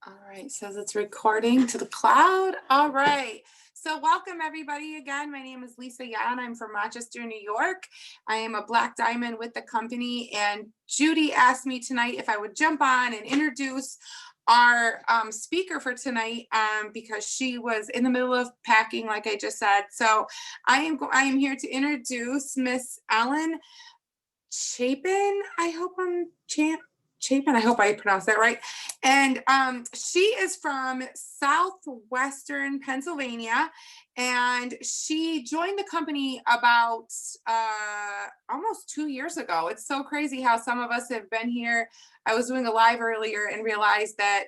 All right, says it's recording to the cloud. All right. So welcome everybody again. My name is Lisa Yan. I'm from Rochester, New York. I am a Black Diamond with the company, and Judy asked me tonight if I would jump on and introduce our speaker for tonight because she was in the middle of packing, like I just said. So I am here to introduce Miss Ellen Chapman. I hope I pronounced that right. And she is from southwestern Pennsylvania, and she joined the company about almost 2 years ago. It's so crazy how some of us have been here. I was doing a live earlier and realized that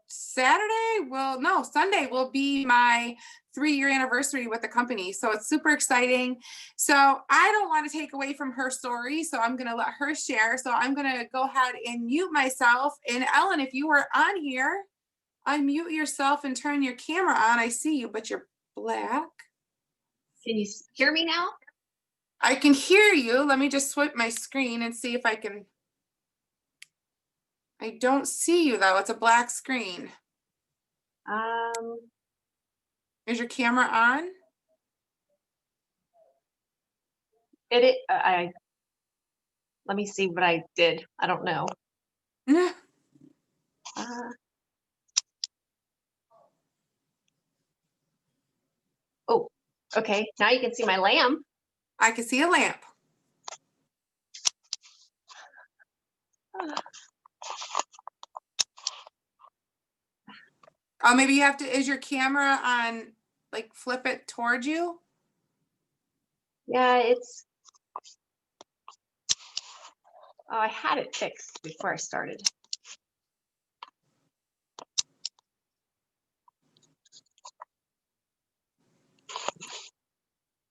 Sunday will be my 3-year anniversary with the company. So it's super exciting. So I don't want to take away from her story. So I'm going to let her share. So I'm going to go ahead and mute myself. And Ellen, if you were on here, unmute yourself and turn your camera on. I see you, but you're black. Can you hear me now? I can hear you. Let me just swipe my screen and see if I can. I don't see you though. It's a black screen. Is your camera on? Let me see what I did. I don't know. Oh, okay. Now you can see my lamp. I can see a lamp. Oh, maybe you have to, is your camera on, like flip it towards you? Yeah, I had it fixed before I started.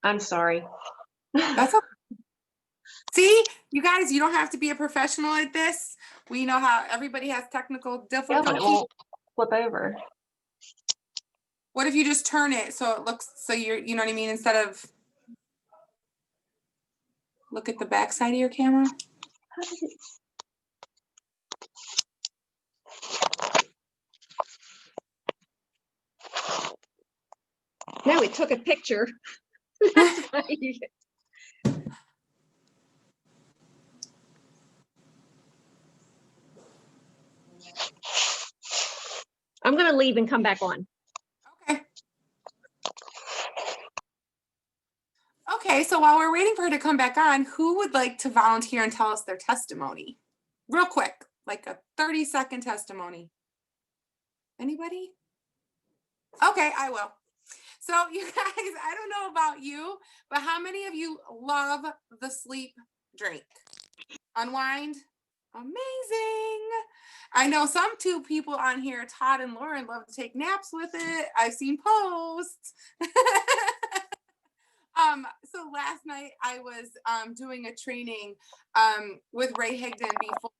I'm sorry. That's okay. See, you guys, you don't have to be a professional at this. We know how everybody has technical difficulties. Yeah, but it won't flip over. What if you just turn it so it looks, so you know what I mean, instead of look at the back side of your camera? No, it took a picture. I'm going to leave and come back on. Okay. Okay, so while we're waiting for her to come back on, who would like to volunteer and tell us their testimony? Real quick, like a 30-second testimony. Anybody? Okay, I will. So you guys, I don't know about you, but how many of you love the sleep drink? Unwind? Amazing. I know some two people on here, Todd and Lauren, love to take naps with it. I've seen posts. So last night I was doing a training with Ray Higdon before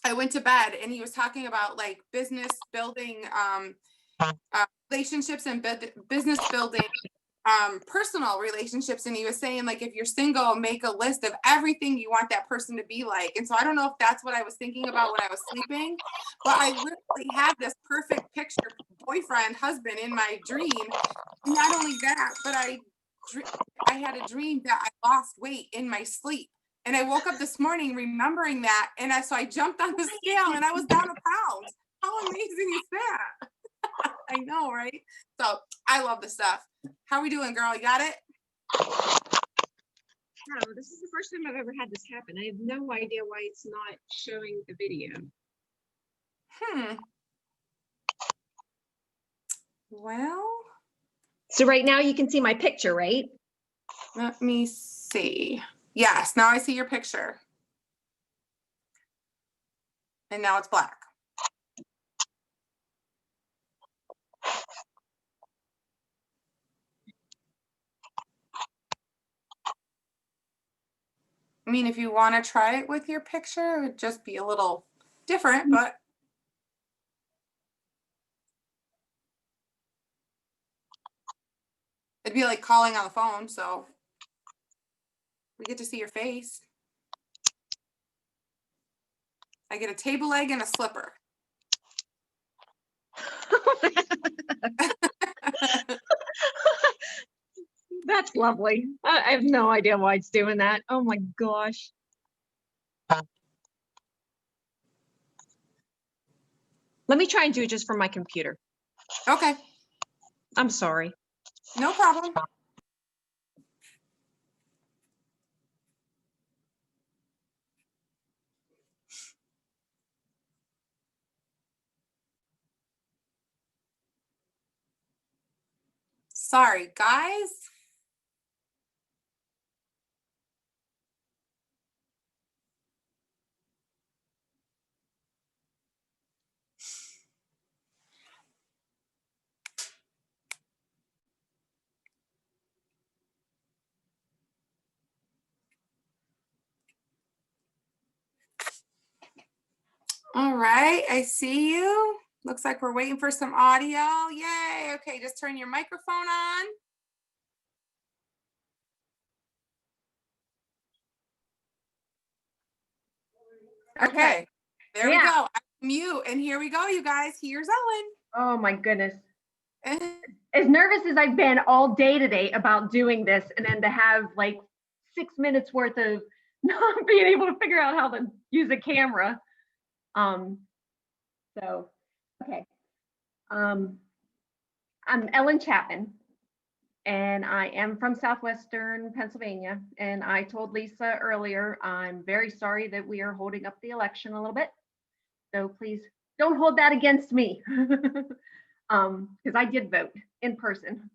I went to bed, and he was talking about like business building, relationships and business building, personal relationships. And he was saying, like, if you're single, make a list of everything you want that person to be like. And so I don't know if that's what I was thinking about when I was sleeping, but I literally had this perfect picture boyfriend, husband in my dream. And not only that, but I had a dream that I lost weight in my sleep. And I woke up this morning remembering that. And so I jumped on the scale and I was down a pound. How amazing is that? I know, right? So I love this stuff. How are we doing, girl? You got it? No, this is the first time I've ever had this happen. I have no idea why it's not showing the video. Well. So right now you can see my picture, right? Let me see. Yes, now I see your picture. And now it's black. I mean, if you want to try it with your picture, it would just be a little different, but. It'd be like calling on the phone, so we get to see your face. I get a table leg and a slipper. That's lovely. I have no idea why it's doing that. Oh my gosh. Let me try and do it just from my computer. Okay, I'm sorry. no problem. Sorry, guys. All right, I see you. Looks like we're waiting for some audio. Yay. Okay, just turn your microphone on. Okay, there we go. I mute, and here we go, you guys. Here's Ellen. Oh my goodness. As nervous as I've been all day today about doing this, and then to have like 6 minutes worth of not being able to figure out how to use a camera. So, okay. I'm Ellen Chapman, and I am from Southwestern Pennsylvania. And I told Lisa earlier, I'm very sorry that we are holding up the election a little bit. So please don't hold that against me. Because I did vote in person.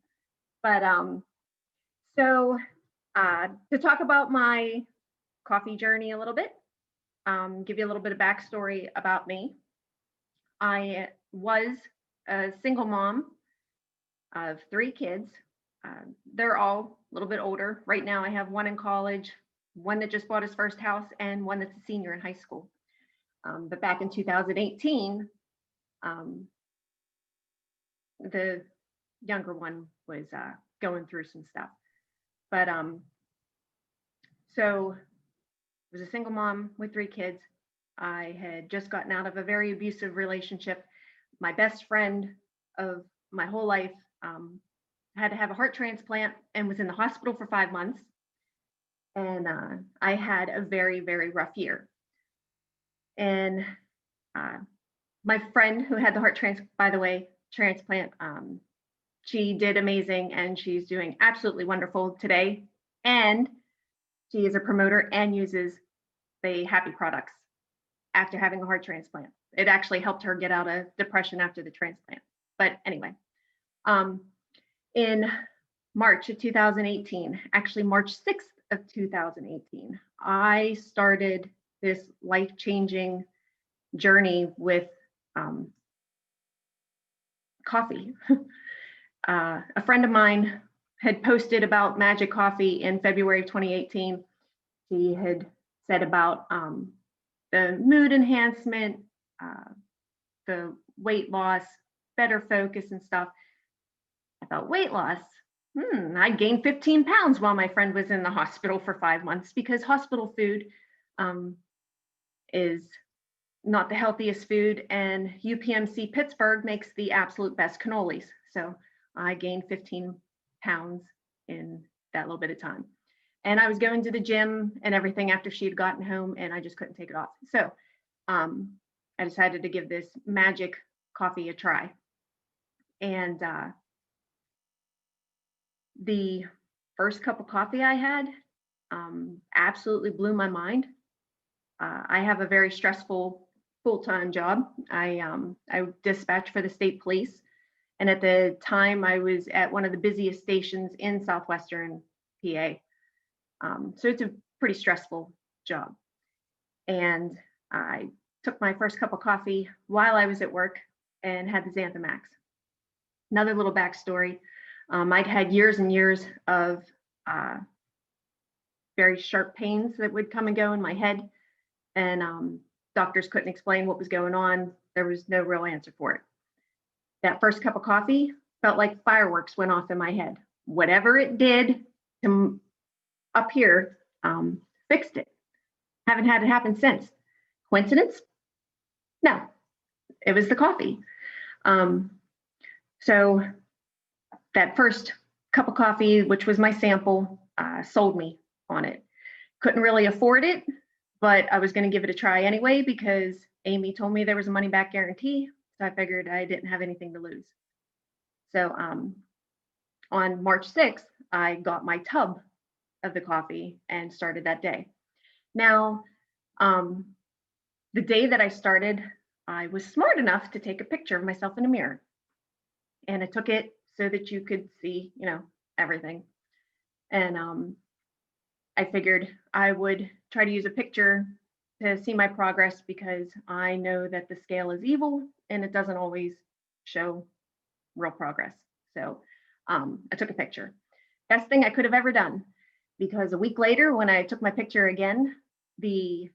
But to talk about my coffee journey a little bit, give you a little bit of backstory about me. I was a single mom of 3 kids. They're all a little bit older. Right now I have one in college, one that just bought his first house, and one that's a senior in high school. But back in 2018, the younger one was going through some stuff. But so I was a single mom with 3 kids. I had just gotten out of a very abusive relationship. My best friend of my whole life had to have a heart transplant and was in the hospital for 5 months. And I had a very, very rough year. And my friend who had the heart transplant, by the way, she did amazing, and she's doing absolutely wonderful today. And she is a promoter and uses the Happy products after having a heart transplant. It actually helped her get out of depression after the transplant. But anyway, in March of 2018, actually March 6th of 2018, I started this life-changing journey with coffee. A friend of mine had posted about magic coffee in February of 2018. She had said about the mood enhancement, the weight loss, better focus and stuff. I thought, weight loss, I gained 15 pounds while my friend was in the hospital for 5 months, because hospital food is not the healthiest food, and UPMC Pittsburgh makes the absolute best cannolis. So I gained 15 pounds in that little bit of time. And I was going to the gym and everything after she had gotten home, and I just couldn't take it off. So I decided to give this magic coffee a try. And the first cup of coffee I had absolutely blew my mind. I have a very stressful full-time job. I dispatch for the state police. And at the time I was at one of the busiest stations in Southwestern PA. So it's a pretty stressful job. And I took my first cup of coffee while I was at work and had the Xanthamax. Another little backstory. I'd had years and years of very sharp pains that would come and go in my head. And doctors couldn't explain what was going on. There was no real answer for it. That first cup of coffee felt like fireworks went off in my head. Whatever it did to up here, fixed it. Haven't had it happen since. Coincidence? No, it was the coffee. So that first cup of coffee, which was my sample, sold me on it. Couldn't really afford it, but I was going to give it a try anyway because Amy told me there was a money back guarantee. So I figured I didn't have anything to lose. So on March 6th, I got my tub of the coffee and started that day. Now, the day that I started, I was smart enough to take a picture of myself in a mirror. And I took it so that you could see, everything. And I figured I would try to use a picture to see my progress because I know that the scale is evil and it doesn't always show real progress. So I took a picture. Best thing I could have ever done, because a week later when I took my picture again, the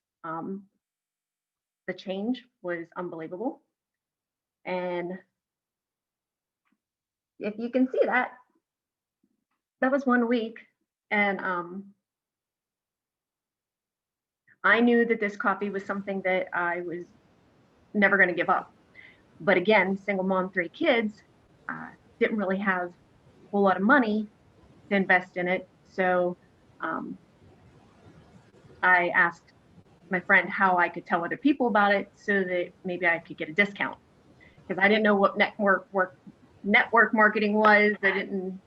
change was unbelievable. And if you can see that was 1 week. And I knew that this coffee was something that I was never going to give up. But again, single mom, 3 kids, didn't really have a whole lot of money to invest in it. So I asked my friend how I could tell other people about it so that maybe I could get a discount, because I didn't know what network marketing was. I didn't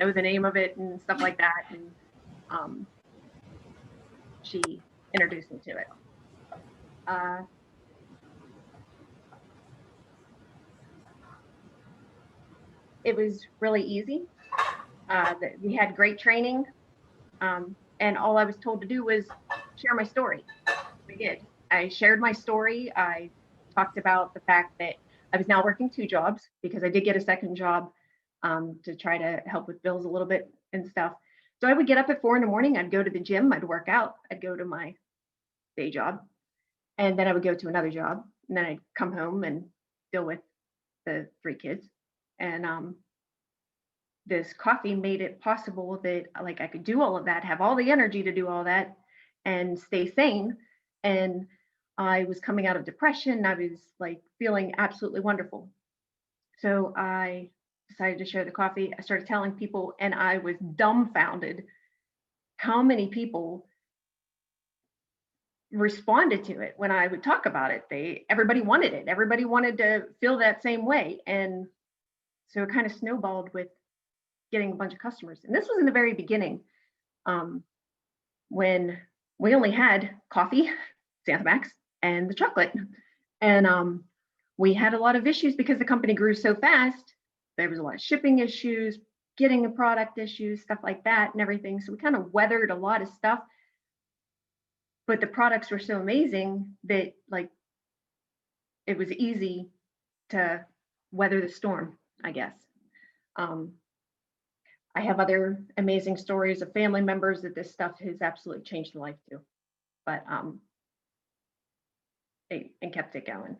know the name of it and stuff like that. And she introduced me to it. It was really easy. We had great training, and all I was told to do was share my story. I did. I shared my story. I talked about the fact that I was now working 2 jobs because I did get a second job to try to help with bills a little bit and stuff. So I would get up at 4 a.m. I'd go to the gym, I'd work out, I'd go to my day job, and then I would go to another job, and then I'd come home and deal with the 3 kids. And this coffee made it possible that I could do all of that, have all the energy to do all that, and stay sane. And I was coming out of depression. I was feeling absolutely wonderful. So I decided to share the coffee. I started telling people, and I was dumbfounded how many people responded to it when I would talk about it. Everybody wanted it. Everybody wanted to feel that same way. And so it kind of snowballed with getting a bunch of customers. And this was in the very beginning, when we only had coffee, Santa Max, and the chocolate. And we had a lot of issues because the company grew so fast. There was a lot of shipping issues, getting the product issues, stuff like that and everything. So we kind of weathered a lot of stuff. But the products were so amazing that it was easy to weather the storm, I guess. I have other amazing stories of family members that this stuff has absolutely changed their life too. But and kept it going.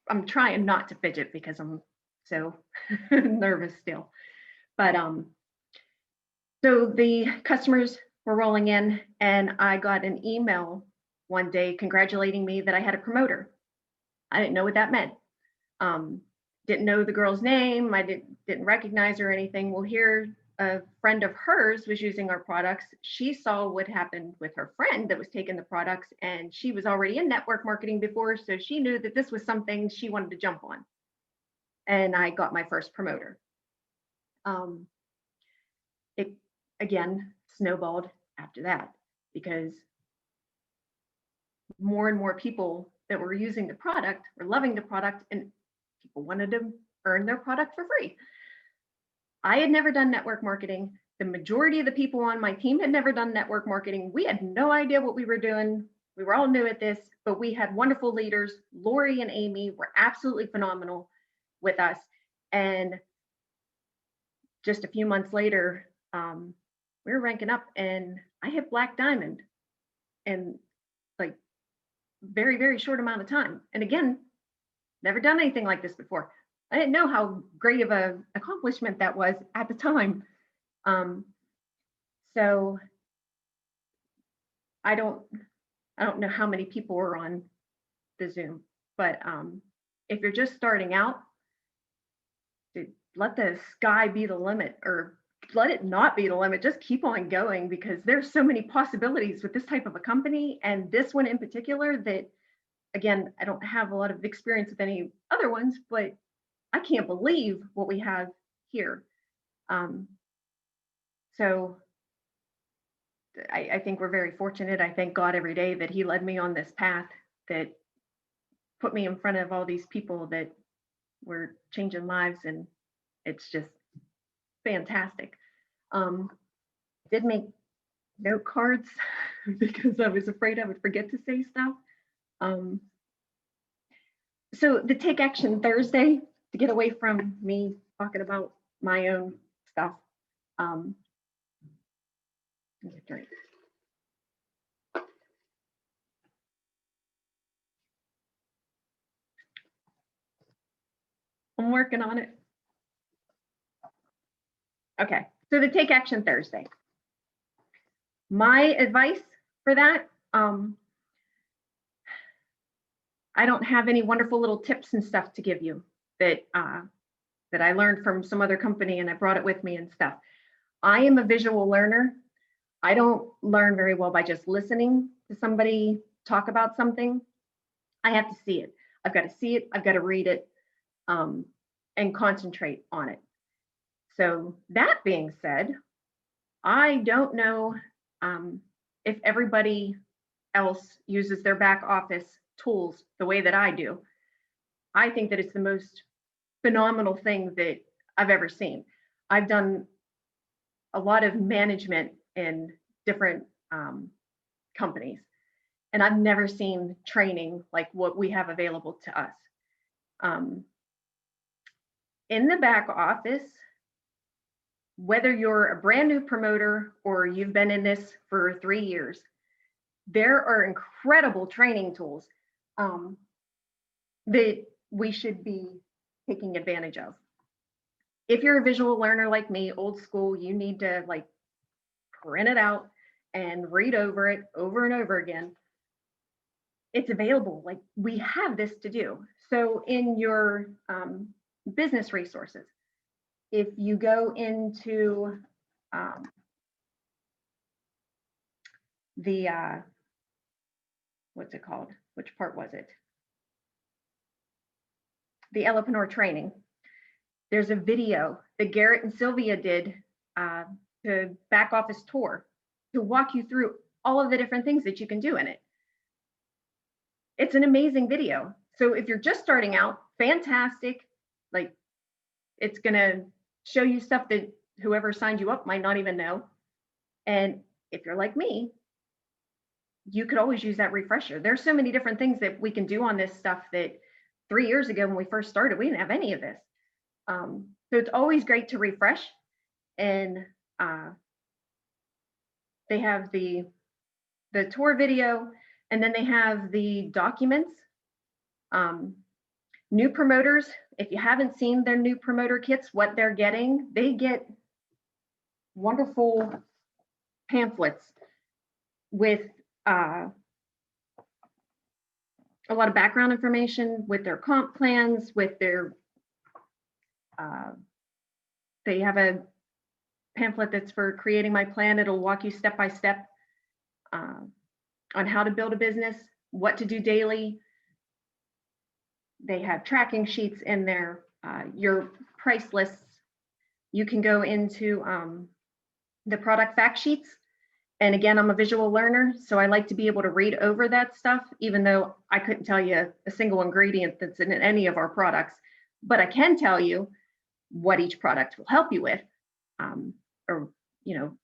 I'm trying not to fidget because I'm so nervous still. But so the customers were rolling in, and I got an email one day congratulating me that I had a promoter. I didn't know what that meant. Didn't know the girl's name. I didn't recognize her or anything. Well, here a friend of hers was using our products. She saw what happened with her friend that was taking the products, and she was already in network marketing before, so she knew that this was something she wanted to jump on. And I got my first promoter. It again snowballed after that because more and more people that were using the product were loving the product, and people wanted to earn their product for free. I had never done network marketing. The majority of the people on my team had never done network marketing. We had no idea what we were doing. We were all new at this, but we had wonderful leaders. Lori and Amy were absolutely phenomenal with us. And just a few months later, we were ranking up, and I hit Black Diamond in very, very short amount of time. And again, never done anything like this before. I didn't know how great of an accomplishment that was at the time. So I don't I don't know how many people are on the Zoom, but if you're just starting out, let the sky be the limit, or let it not be the limit. Just keep on going, because there's so many possibilities with this type of a company, and this one in particular that, again, I don't have a lot of experience with any other ones, but I can't believe what we have here. So I think we're very fortunate. I thank God every day that he led me on this path, that put me in front of all these people that were changing lives, and it's just fantastic. Did make note cards because I was afraid I would forget to say stuff. So the Take Action Thursday, to get away from me talking about my own stuff. Let me drink. I'm working on it. Okay, so the Take Action Thursday. My advice for that, I don't have any wonderful little tips and stuff to give you that that I learned from some other company and I brought it with me and stuff. I am a visual learner. I don't learn very well by just listening to somebody talk about something. I have to see it. I've got to see it. I've got to read it and concentrate on it. So that being said, I don't know if everybody else uses their back office tools the way that I do. I think that it's the most phenomenal thing that I've ever seen. I've done a lot of management in different companies, and I've never seen training like what we have available to us. In the back office, whether you're a brand new promoter or you've been in this for 3 years, there are incredible training tools that we should be taking advantage of. If you're a visual learner like me, old school, you need to like print it out and read over it over and over again. It's available. Like, we have this to do. So in your business resources, if you go into the what's it called? Which part was it? The Elapreneur training. There's a video that Garrett and Sylvia did to back office tour to walk you through all of the different things that you can do in it. It's an amazing video. So if you're just starting out, fantastic. Like, it's gonna show you stuff that whoever signed you up might not even know. And if you're like me, you could always use that refresher. There's so many different things that we can do on this stuff that 3 years ago when we first started, we didn't have any of this. So it's always great to refresh. And they have the tour video, and then they have the documents. New promoters, if you haven't seen their new promoter kits, what they're getting, they get wonderful pamphlets with a lot of background information, with their comp plans, with their, they have a pamphlet that's for creating my plan. It'll walk you step by step on how to build a business, what to do daily. They have tracking sheets in there, your price lists. You can go into the product fact sheets. And again, I'm a visual learner, so I like to be able to read over that stuff, even though I couldn't tell you a single ingredient that's in any of our products, but I can tell you what each product will help you with, or, you know,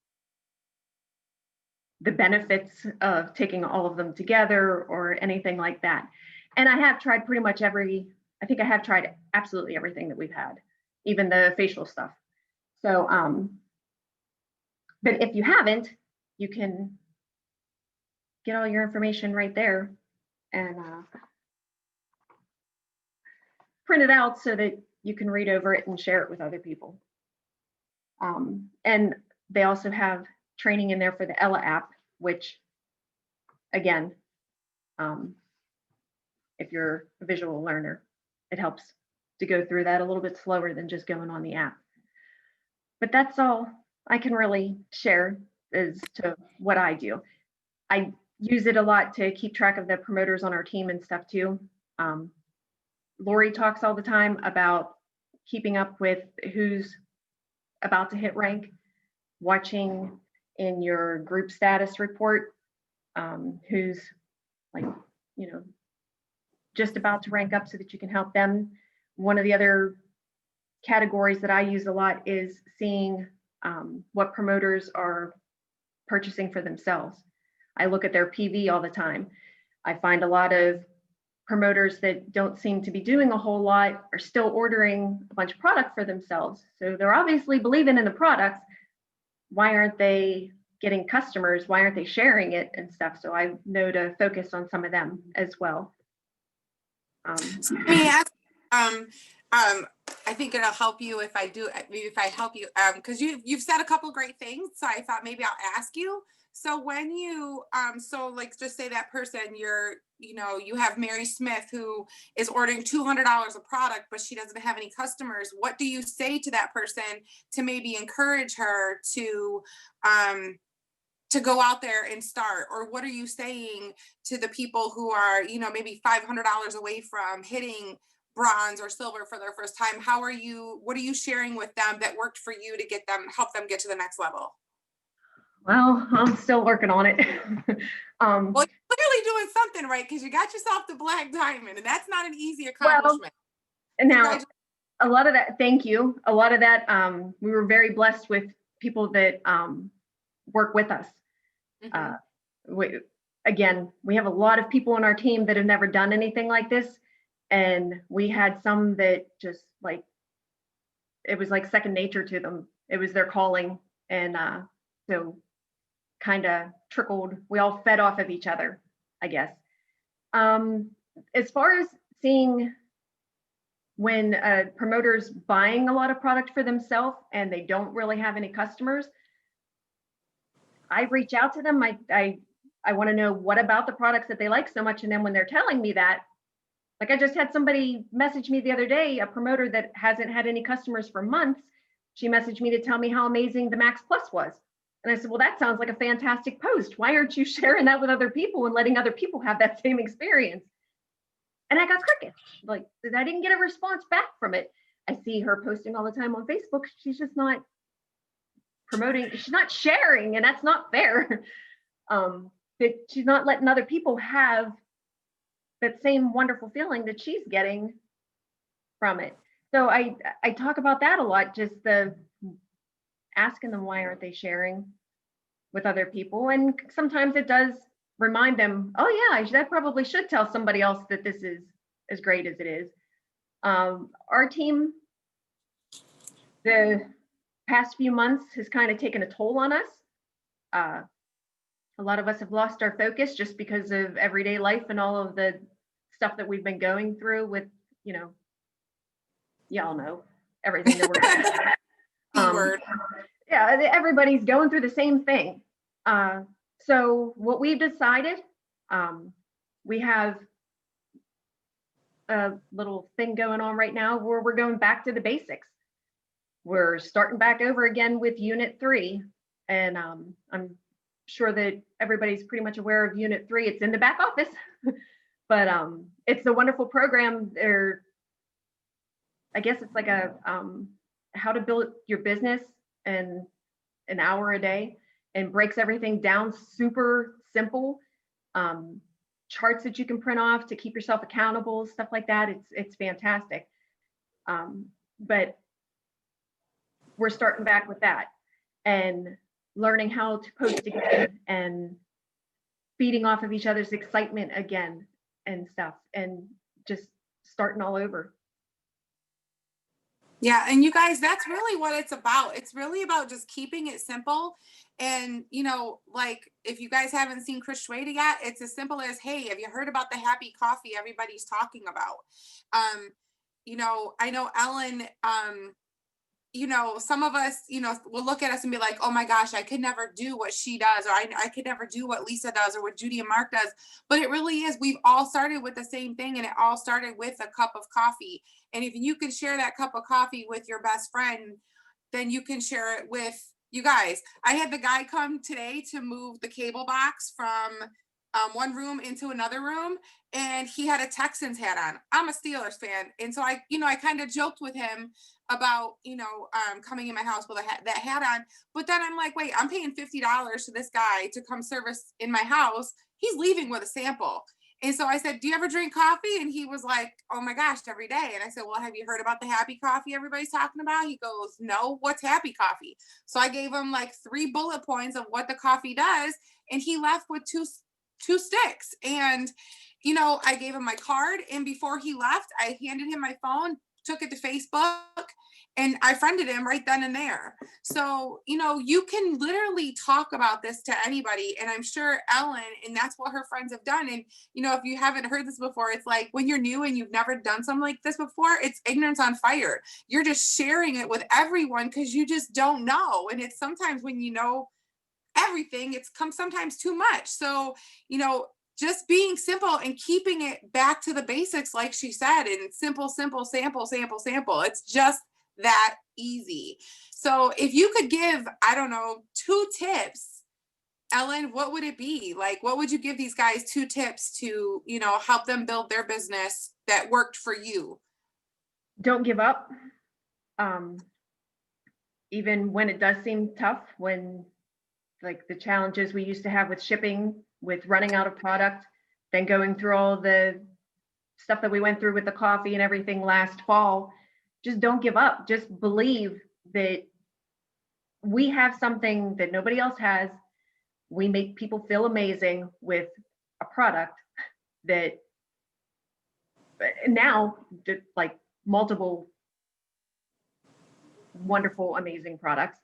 the benefits of taking all of them together or anything like that. And I have tried pretty much I think I have tried absolutely everything that we've had, even the facial stuff. So, but if you haven't, you can get all your information right there and print it out so that you can read over it and share it with other people. And they also have training in there for the Ella app, which, again, If you're a visual learner, it helps to go through that a little bit slower than just going on the app. But that's all I can really share as to what I do. I use it a lot to keep track of the promoters on our team and stuff too. Lori talks all the time about keeping up with who's about to hit rank, watching in your group status report, who's like, you know, just about to rank up so that you can help them. One of the other categories that I use a lot is seeing what promoters are purchasing for themselves. I look at their PV all the time. I find a lot of promoters that don't seem to be doing a whole lot are still ordering a bunch of product for themselves. So they're obviously believing in the products. Why aren't they getting customers? Why aren't they sharing it and stuff? So I know to focus on some of them as well. So let me ask, I think it'll help you if I help you, because you've said a couple great things. So I thought maybe I'll ask you. So when you, so like just say that person, you have Mary Smith who is ordering $200 of product, but she doesn't have any customers. What do you say to that person to maybe encourage her to go out there and start? Or what are you saying to the people who are, maybe $500 away from hitting bronze or silver for their first time? What are you sharing with them that worked for you to help them get to the next level? Well, I'm still working on it. Well, you're clearly doing something right, because you got yourself the black diamond, and that's not an easy accomplishment. Well, now, a lot of that, thank you. A lot of that, we were very blessed with people that work with us. Mm-hmm. We have a lot of people on our team that have never done anything like this. And we had some that just it was like second nature to them. It was their calling. And so kind of trickled, we all fed off of each other, I guess. As far as seeing when promoters buying a lot of product for themselves and they don't really have any customers, I reach out to them. I want to know what about the products that they like so much. And then when they're telling me that, like I just had somebody message me the other day, a promoter that hasn't had any customers for months. She messaged me to tell me how amazing the Max Plus was. And I said, well, that sounds like a fantastic post. Why aren't you sharing that with other people and letting other people have that same experience? And I got crickets. Like, I didn't get a response back from it. I see her posting all the time on Facebook. She's just not promoting. She's not sharing, and that's not fair. That she's not letting other people have that same wonderful feeling that she's getting from it. So I talk about that a lot, just the asking them why aren't they sharing with other people. And sometimes it does remind them, oh yeah, I probably should tell somebody else that this is as great as it is. Our team, the past few months has kind of taken a toll on us. A lot of us have lost our focus just because of everyday life and all of the stuff that we've been going through with, y'all know everything that we're going through. Yeah, everybody's going through the same thing. So what we've decided, we have a little thing going on right now where we're going back to the basics. We're starting back over again with Unit 3. And I'm sure that everybody's pretty much aware of Unit 3. It's in the back office, but it's a wonderful program. I guess it's like a how to build your business in an hour a day, and breaks everything down super simple. Charts that you can print off to keep yourself accountable, stuff like that. It's fantastic. But we're starting back with that and learning how to post again and feeding off of each other's excitement again and stuff, and just starting all over. Yeah, and you guys, that's really what it's about. It's really about just keeping it simple. And, like if you guys haven't seen Chris Schweda yet, it's as simple as, hey, have you heard about the happy coffee everybody's talking about? I know Ellen, you know, some of us, you know, will look at us and be like, oh my gosh, I could never do what she does, or I could never do what Lisa does, or what Judy and Mark does. But it really is, we've all started with the same thing, and it all started with a cup of coffee. And if you can share that cup of coffee with your best friend, then you can share it with you guys. I had the guy come today to move the cable box from one room into another room, and he had a Texans hat on. I'm a Steelers fan. And so I, you know, I kind of joked with him about, you know, coming in my house with that hat on. But then I'm like, wait, I'm paying $50 to this guy to come service in my house. He's leaving with a sample. And so I said, do you ever drink coffee? And he was like, oh my gosh, every day. And I said, well, have you heard about the happy coffee everybody's talking about? He goes, no, what's happy coffee? So I gave him like 3 bullet points of what the coffee does. And he left with two sticks. And, you know, I gave him my card. And before he left, I handed him my phone, took it to Facebook, and I friended him right then and there. So, you know, you can literally talk about this to anybody. And I'm sure Ellen, and that's what her friends have done. And, you know, if you haven't heard this before, it's like when you're new and you've never done something like this before, it's ignorance on fire. You're just sharing it with everyone because you just don't know. And it's sometimes when you know everything, it's sometimes too much. So, you know, just being simple and keeping it back to the basics, like she said, and simple, sample. It's just that easy. So if you could give, I don't know, 2 tips, Ellen, what would it be? Like, what would you give these guys 2 tips to, you know, help them build their business that worked for you? Don't give up. Even when it does seem tough, when like the challenges we used to have with shipping, with running out of product, then going through all the stuff that we went through with the coffee and everything last fall, just don't give up. Just believe that we have something that nobody else has. We make people feel amazing with a product that now, like multiple wonderful, amazing products.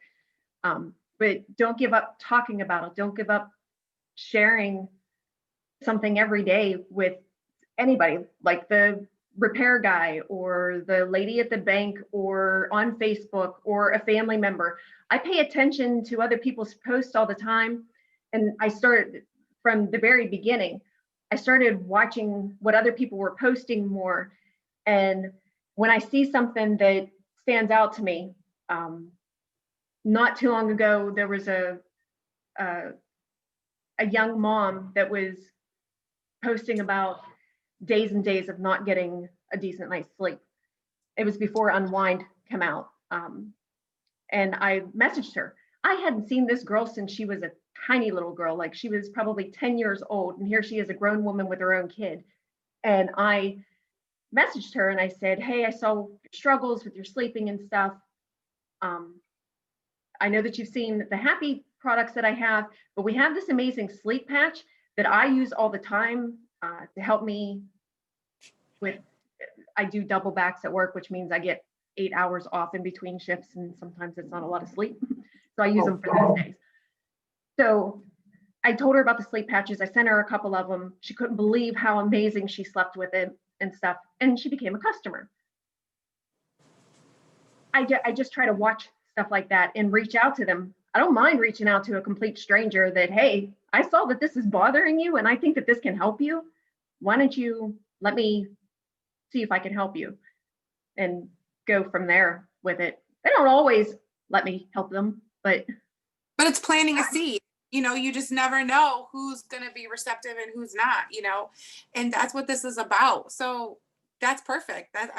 But don't give up talking about it. Don't give up sharing something every day with anybody, like the repair guy or the lady at the bank or on Facebook or a family member. I pay attention to other people's posts all the time. And I started from the very beginning, I started watching what other people were posting more. And when I see something that stands out to me, not too long ago, there was a young mom that was posting about days and days of not getting a decent night's sleep. It was before Unwind came out. And I messaged her. I hadn't seen this girl since she was a tiny little girl, like she was probably 10 years old. And here she is, a grown woman with her own kid. And I messaged her and I said, hey, I saw your struggles with your sleeping and stuff. I know that you've seen the happy products that I have, but we have this amazing sleep patch that I use all the time to help me with, I do double backs at work, which means I get 8 hours off in between shifts, and sometimes it's not a lot of sleep. So I use them for those days. So I told her about the sleep patches. I sent her a couple of them. She couldn't believe how amazing she slept with it and stuff. And she became a customer. I just try to watch stuff like that and reach out to them. I don't mind reaching out to a complete stranger that, hey, I saw that this is bothering you and I think that this can help you. Why don't you let me see if I can help you, and go from there with it. They don't always let me help them, but it's planting a seed. You know, you just never know who's going to be receptive and who's not, you know, and that's what this is about. So that's perfect. That's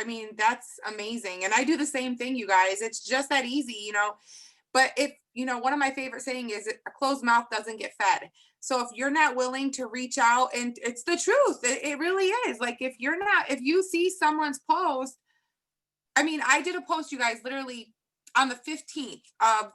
amazing. And I do the same thing, you guys. It's just that easy, you know. But if, you know, one of my favorite saying is a closed mouth doesn't get fed. So if you're not willing to reach out, and it's the truth, it really is. Like if you see someone's post, I did a post, you guys, literally on the 15th of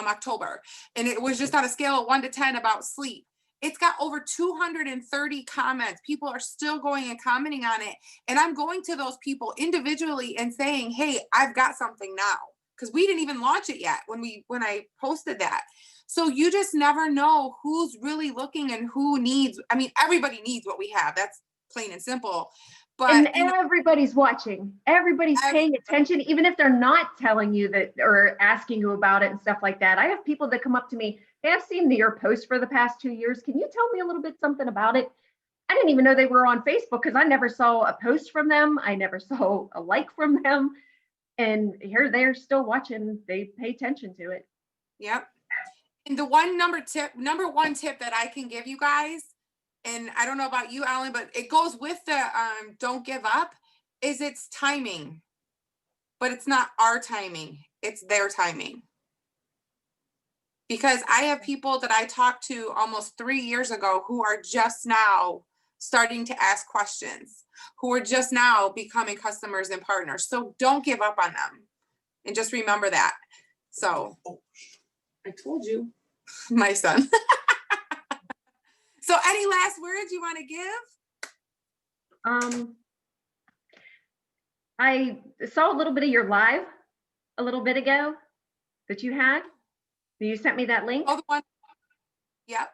October, and it was just on a scale of 1 to 10 about sleep. It's got over 230 comments. People are still going and commenting on it. And I'm going to those people individually and saying, hey, I've got something now. Because we didn't even launch it yet when I posted that. So you just never know who's really looking and who needs. Everybody needs what we have. That's plain and simple. And But you know, everybody's watching. Everybody's paying attention, even if they're not telling you that or asking you about it and stuff like that. I have people that come up to me, hey, I've seen your post for the past 2 years. Can you tell me a little bit something about it? I didn't even know they were on Facebook because I never saw a post from them. I never saw a like from them. And here they're still watching. They pay attention to it. yep. And the number one tip that I can give you guys, and I don't know about you, Alan, but it goes with the don't give up, is it's timing. But it's not our timing, it's their timing. Because I have people that I talked to almost 3 years ago who are just now starting to ask questions, who are just now becoming customers and partners. So don't give up on them. And just remember that. So I told you, my son. So any last words you want to give? I saw a little bit of your live a little bit ago that you had. You sent me that link. Oh, the one. Yeah.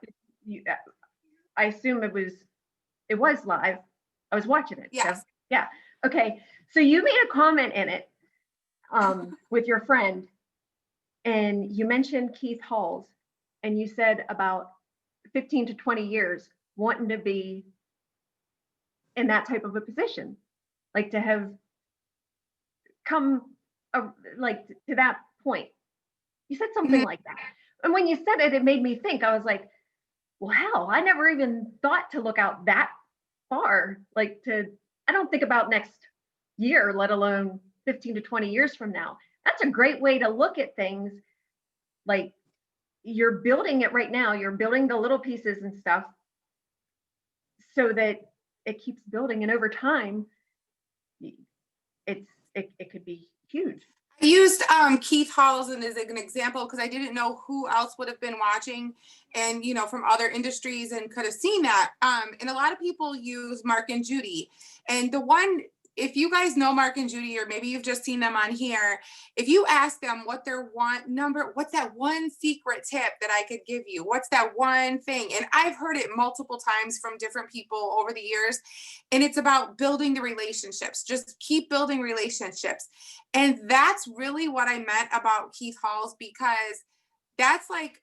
I assume it was live. I was watching it. Yes. So, yeah. Okay. So you made a comment in it with your friend, and you mentioned Keith Halls, and you said about 15 to 20 years wanting to be in that type of a position, like to have come like to that point. You said something like that. And when you said it, it made me think. I was like, well, hell, I never even thought to look out that far. I don't think about next year, let alone 15 to 20 years from now. That's a great way to look at things. Like, you're building it right now. You're building the little pieces and stuff so that it keeps building. And over time, it could be huge. I used Keith Halls as an example because I didn't know who else would have been watching and, you know, from other industries and could have seen that. And a lot of people use Mark and Judy. And the one, if you guys know Mark and Judy, or maybe you've just seen them on here, if you ask them what's that one secret tip that I could give you? What's that one thing? And I've heard it multiple times from different people over the years. And it's about building the relationships. Just keep building relationships. And that's really what I meant about Keith Halls, because that's like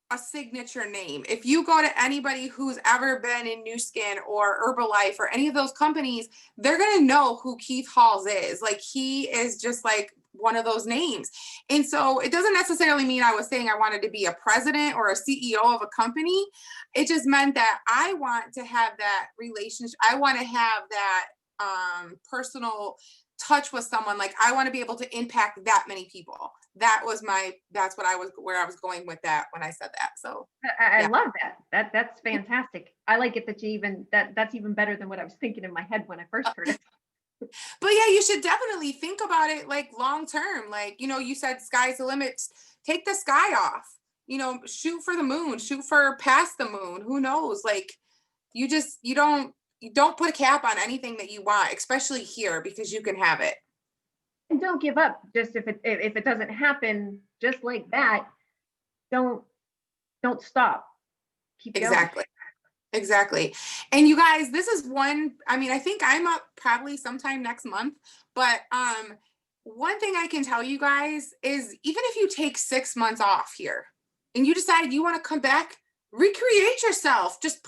a signature name. If you go to anybody who's ever been in New Skin or Herbalife or any of those companies, they're going to know who Keith Halls is. Like, he is just like one of those names. And so it doesn't necessarily mean I was saying I wanted to be a president or a CEO of a company. It just meant that I want to have that relationship. I want to have that personal touch with someone. Like, I want to be able to impact that many people. That's where I was going with that when I said that. So I love that. That's fantastic. I like it that that's even better than what I was thinking in my head when I first heard it. But yeah, you should definitely think about it like long term. Like, you know, you said sky's the limit. Take the sky off. You know, shoot for the moon, shoot for past the moon. Who knows? Like, you don't put a cap on anything that you want, especially here, because you can have it. And don't give up. Just if it doesn't happen just like that, don't stop. Keep going. Exactly. And you guys, this is one, I mean, I think I'm up probably sometime next month, but one thing I can tell you guys is, even if you take 6 months off here and you decide you want to come back, recreate yourself. Just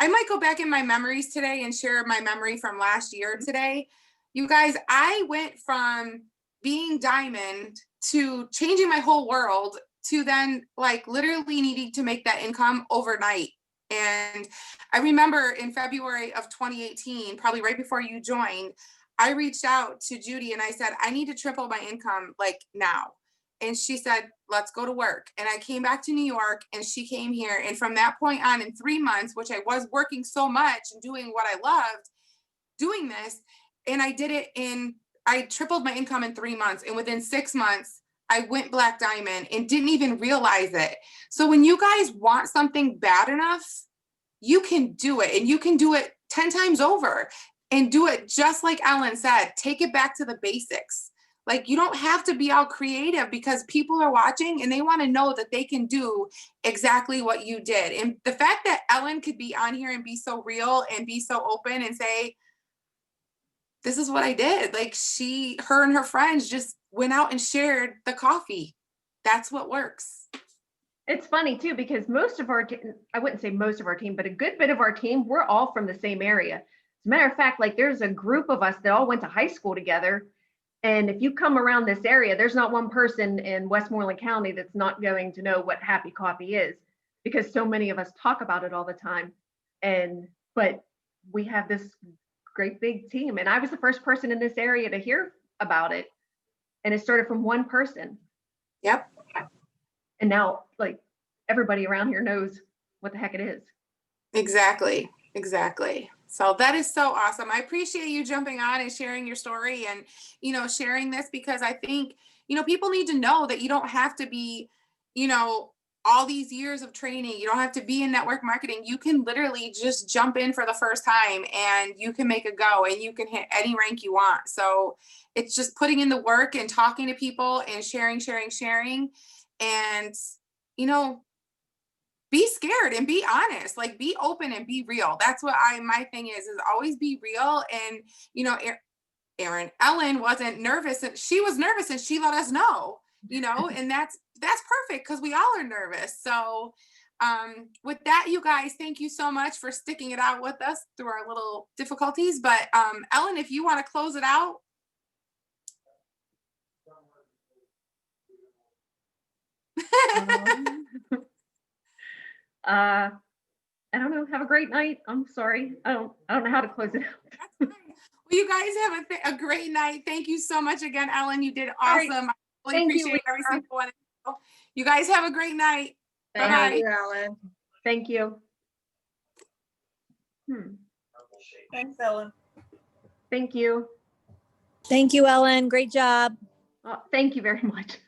I might go back in my memories today and share my memory from last year today. You guys, I went from being diamond to changing my whole world to then like literally needing to make that income overnight. And I remember in February of 2018, probably right before you joined, I reached out to Judy and I said, I need to triple my income like now. And she said, let's go to work. And I came back to New York and she came here. And from that point on, in 3 months, which I was working so much and doing what I loved, doing this, and I tripled my income in 3 months. And within 6 months, I went Black Diamond and didn't even realize it. So when you guys want something bad enough, you can do it, and you can do it 10 times over and do it just like Ellen said. Take it back to the basics. Like, you don't have to be all creative, because people are watching and they want to know that they can do exactly what you did. And the fact that Ellen could be on here and be so real and be so open and say, this is what I did. Like her and her friends just went out and shared the coffee. That's what works. It's funny too, because most of our, I wouldn't say most of our team, but a good bit of our team, we're all from the same area. As a matter of fact, like there's a group of us that all went to high school together. And if you come around this area, there's not one person in Westmoreland County that's not going to know what happy coffee is, because so many of us talk about it all the time. But we have this great big team. And I was the first person in this area to hear about it. And it started from one person. Yep. And now like everybody around here knows what the heck it is. Exactly. So that is so awesome. I appreciate you jumping on and sharing your story and, sharing this, because I think, people need to know that you don't have to be, all these years of training. You don't have to be in network marketing. You can literally just jump in for the first time and you can make a go and you can hit any rank you want. So it's just putting in the work and talking to people and sharing and, be scared and be honest, like be open and be real. That's what my thing is always be real. And, Ellen wasn't nervous, and she was nervous and she let us know, and that's perfect, because we all are nervous. So with that, you guys, thank you so much for sticking it out with us through our little difficulties. But Ellen, if you want to close it out. I don't know. Have a great night. I'm sorry. I don't know how to close it out. Well, you guys have a great night. Thank you so much again, Ellen. You did awesome. Right. I really appreciate every single one of you. You guys have a great night. Bye-bye. Thank you, Ellen. Thank you. Thanks, Ellen. Thank you. Thank you, Ellen. Great job. Thank you very much.